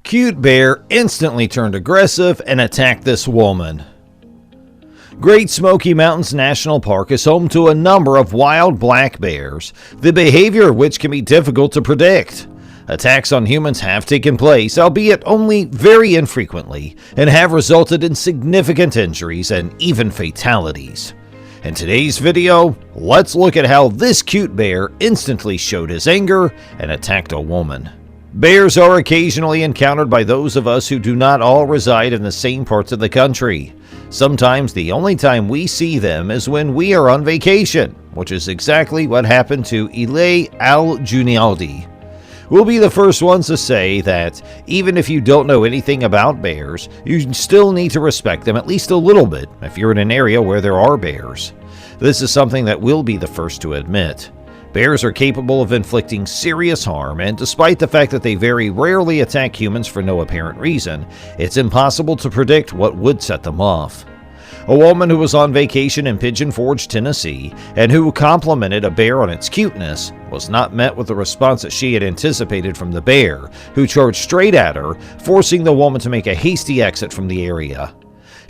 Cute bear instantly turned aggressive and attacked this woman. Great Smoky Mountains National Park is home to a number of wild black bears, the behavior of which can be difficult to predict. Attacks on humans have taken place, albeit only very infrequently, and have resulted in significant injuries and even fatalities. In today's video, let's look at how this cute bear instantly showed his anger and attacked a woman. Bears are occasionally encountered by those of us who do not all reside in the same parts of the country. Sometimes the only time we see them is when we are on vacation, which is exactly what happened to Ilay al-Junaldi. We'll be the first ones to say that even if you don't know anything about bears, you still need to respect them at least a little bit if you're in an area where there are bears. This is something that we'll be the first to admit. Bears are capable of inflicting serious harm, and despite the fact that they very rarely attack humans for no apparent reason, it's impossible to predict what would set them off. A woman who was on vacation in Pigeon Forge, Tennessee, and who complimented a bear on its cuteness, was not met with the response that she had anticipated from the bear, who charged straight at her, forcing the woman to make a hasty exit from the area.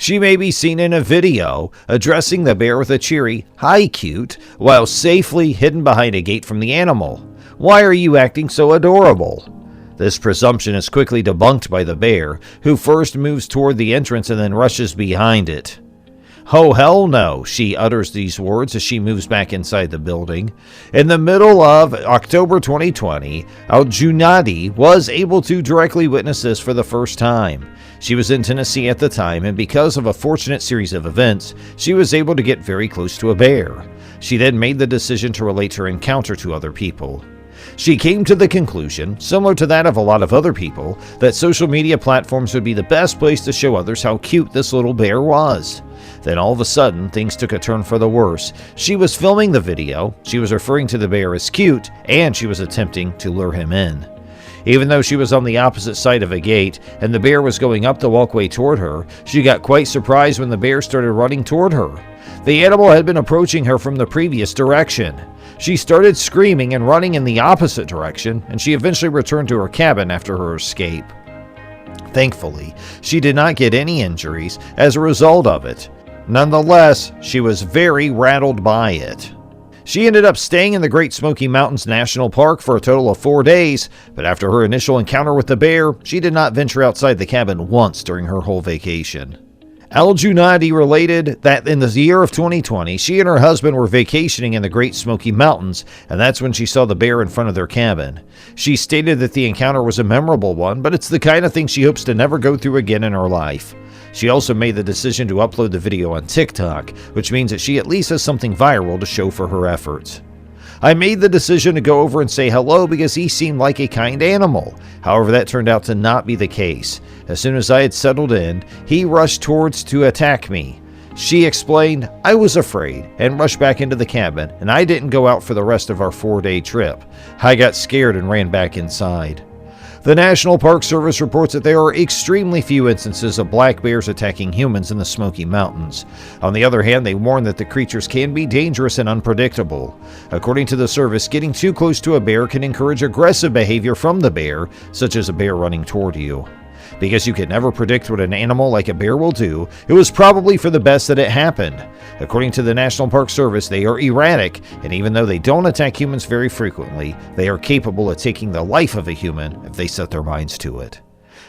She may be seen in a video addressing the bear with a cheery, "Hi, cute," while safely hidden behind a gate from the animal. "Why are you acting so adorable?" This presumption is quickly debunked by the bear, who first moves toward the entrance and then rushes behind it. "Oh, hell no," she utters these words as she moves back inside the building. In the middle of October 2020, al-Junadi was able to directly witness this for the first time. She was in Tennessee at the time, and because of a fortunate series of events, she was able to get very close to a bear. She then made the decision to relate her encounter to other people. She came to the conclusion, similar to that of a lot of other people, that social media platforms would be the best place to show others how cute this little bear was. Then all of a sudden, things took a turn for the worse. She was filming the video, she was referring to the bear as cute, and she was attempting to lure him in. Even though she was on the opposite side of a gate, and the bear was going up the walkway toward her, she got quite surprised when the bear started running toward her. The animal had been approaching her from the previous direction. She started screaming and running in the opposite direction, and she eventually returned to her cabin after her escape. Thankfully, she did not get any injuries as a result of it. Nonetheless, she was very rattled by it. She ended up staying in the Great Smoky Mountains National Park for a total of 4 days, but after her initial encounter with the bear, she did not venture outside the cabin once during her whole vacation. Al-Junadi related that in the year of 2020, she and her husband were vacationing in the Great Smoky Mountains, and that's when she saw the bear in front of their cabin. She stated that the encounter was a memorable one, but it's the kind of thing she hopes to never go through again in her life. She also made the decision to upload the video on TikTok, which means that she at least has something viral to show for her efforts. "I made the decision to go over and say hello because he seemed like a kind animal. However, that turned out to not be the case. As soon as I had settled in, he rushed towards to attack me." She explained, "I was afraid and rushed back into the cabin, and I didn't go out for the rest of our 4-day trip. I got scared and ran back inside." The National Park Service reports that there are extremely few instances of black bears attacking humans in the Smoky Mountains. On the other hand, they warn that the creatures can be dangerous and unpredictable. According to the service, getting too close to a bear can encourage aggressive behavior from the bear, such as a bear running toward you. Because you can never predict what an animal like a bear will do, it was probably for the best that it happened. According to the National Park Service, they are erratic, and even though they don't attack humans very frequently, they are capable of taking the life of a human if they set their minds to it.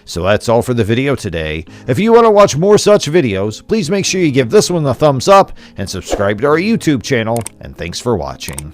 So that's all for the video today. If you want to watch more such videos, please make sure you give this one a thumbs up and subscribe to our YouTube channel, and thanks for watching.